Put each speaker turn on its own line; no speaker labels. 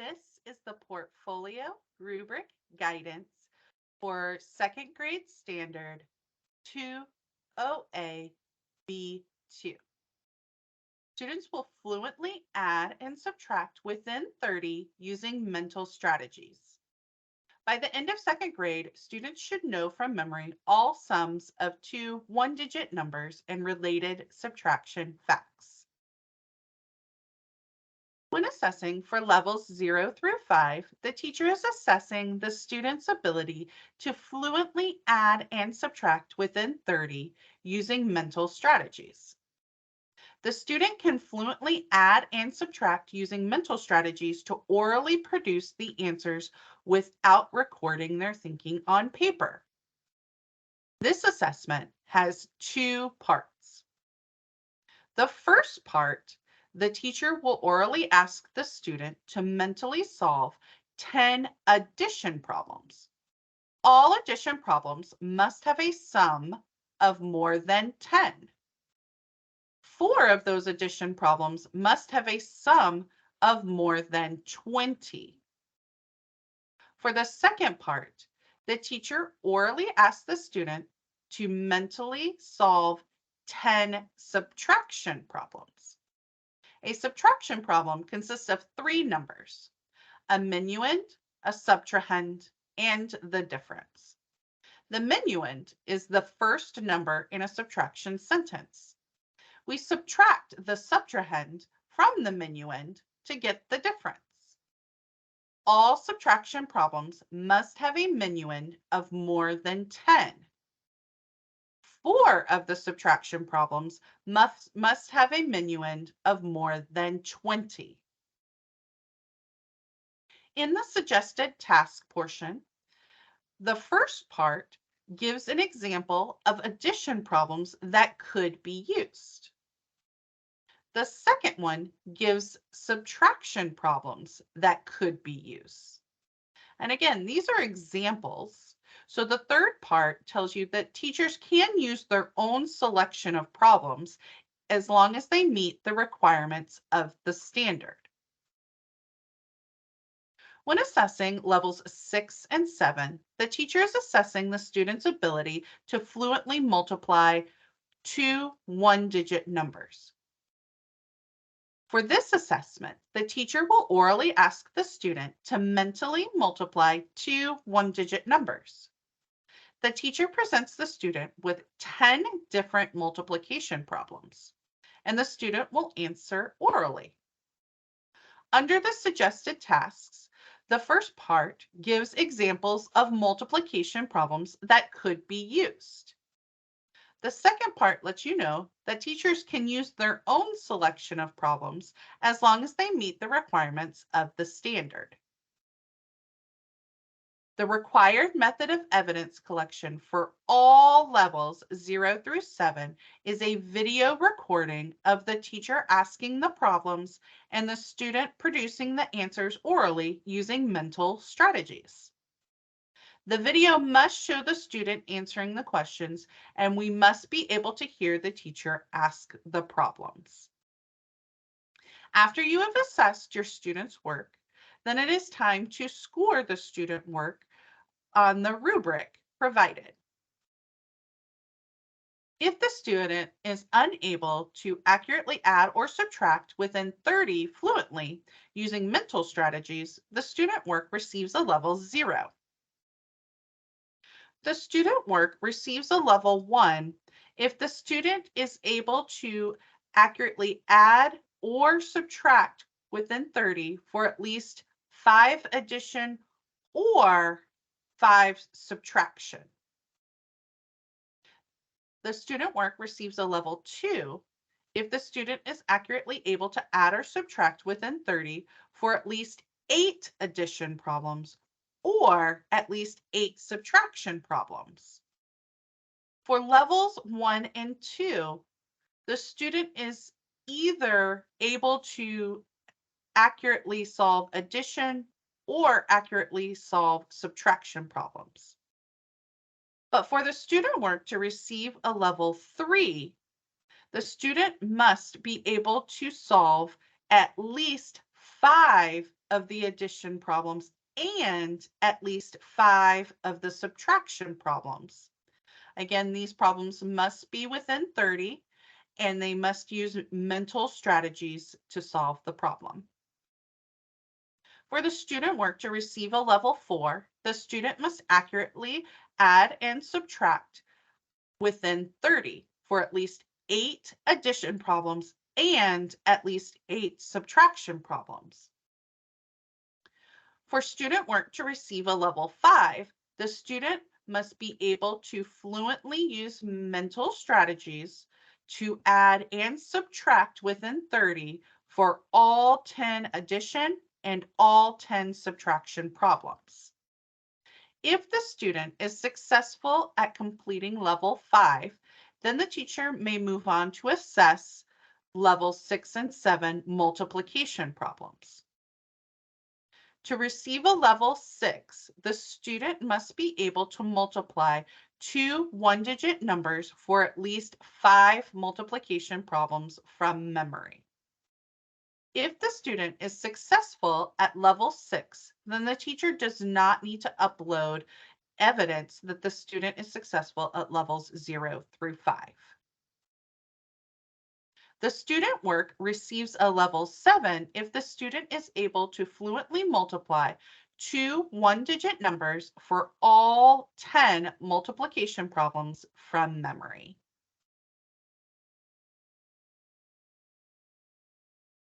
This is the portfolio rubric guidance for second grade standard 2OA B2. Students will fluently add and subtract within 30 using mental strategies. By the end of second grade, students should know from memory all sums of two one-digit numbers and related subtraction facts. When assessing for levels 0 through 5, the teacher is assessing the student's ability to fluently add and subtract within 30 using mental strategies. The student can fluently add and subtract using mental strategies to orally produce the answers without recording their thinking on paper. This assessment has two parts. The first part, the teacher will orally ask the student to mentally solve 10 addition problems. All addition problems must have a sum of more than 10. 4 of those addition problems must have a sum of more than 20. For the second part, the teacher orally asks the student to mentally solve 10 subtraction problems. A subtraction problem consists of 3 numbers: a minuend, a subtrahend, and the difference. The minuend is the first number in a subtraction sentence. We subtract the subtrahend from the minuend to get the difference. All subtraction problems must have a minuend of more than 10. 4 of the subtraction problems must have a minuend of more than 20. In the suggested task portion, the first part gives an example of addition problems that could be used. The second one gives subtraction problems that could be used. And again, these are examples. So the third part tells you that teachers can use their own selection of problems as long as they meet the requirements of the standard. When assessing levels 6 and 7, the teacher is assessing the student's ability to fluently multiply two one-digit numbers. For this assessment, the teacher will orally ask the student to mentally multiply two one-digit numbers. The teacher presents the student with 10 different multiplication problems, and the student will answer orally. Under the suggested tasks, the first part gives examples of multiplication problems that could be used. The second part lets you know that teachers can use their own selection of problems as long as they meet the requirements of the standard. The required method of evidence collection for all levels 0 through 7 is a video recording of the teacher asking the problems and the student producing the answers orally using mental strategies. The video must show the student answering the questions, and we must be able to hear the teacher ask the problems. After you have assessed your student's work, then it is time to score the student work on the rubric provided. If the student is unable to accurately add or subtract within 30 fluently using mental strategies, the student work receives a level 0. The student work receives a level 1 if the student is able to accurately add or subtract within 30 for at least 5 addition or 5 subtraction. The student work receives a level 2 if the student is accurately able to add or subtract within 30 for at least 8 addition problems or at least 8 subtraction problems. For levels 1 and 2, the student is either able to accurately solve addition or accurately solve subtraction problems. But for the student work to receive a level 3, the student must be able to solve at least 5 of the addition problems and at least 5 of the subtraction problems. Again, these problems must be within 30 and they must use mental strategies to solve the problem. For the student work to receive a level 4, the student must accurately add and subtract within 30 for at least 8 addition problems and at least 8 subtraction problems. For student work to receive a level 5, the student must be able to fluently use mental strategies to add and subtract within 30 for all 10 addition and all 10 subtraction problems. If the student is successful at completing level 5, then the teacher may move on to assess level 6 and 7 multiplication problems. To receive a level 6, the student must be able to multiply two one-digit numbers for at least 5 multiplication problems from memory. If the student is successful at level 6, then the teacher does not need to upload evidence that the student is successful at levels 0 through 5. The student work receives a level 7 if the student is able to fluently multiply two one-digit numbers for all 10 multiplication problems from memory.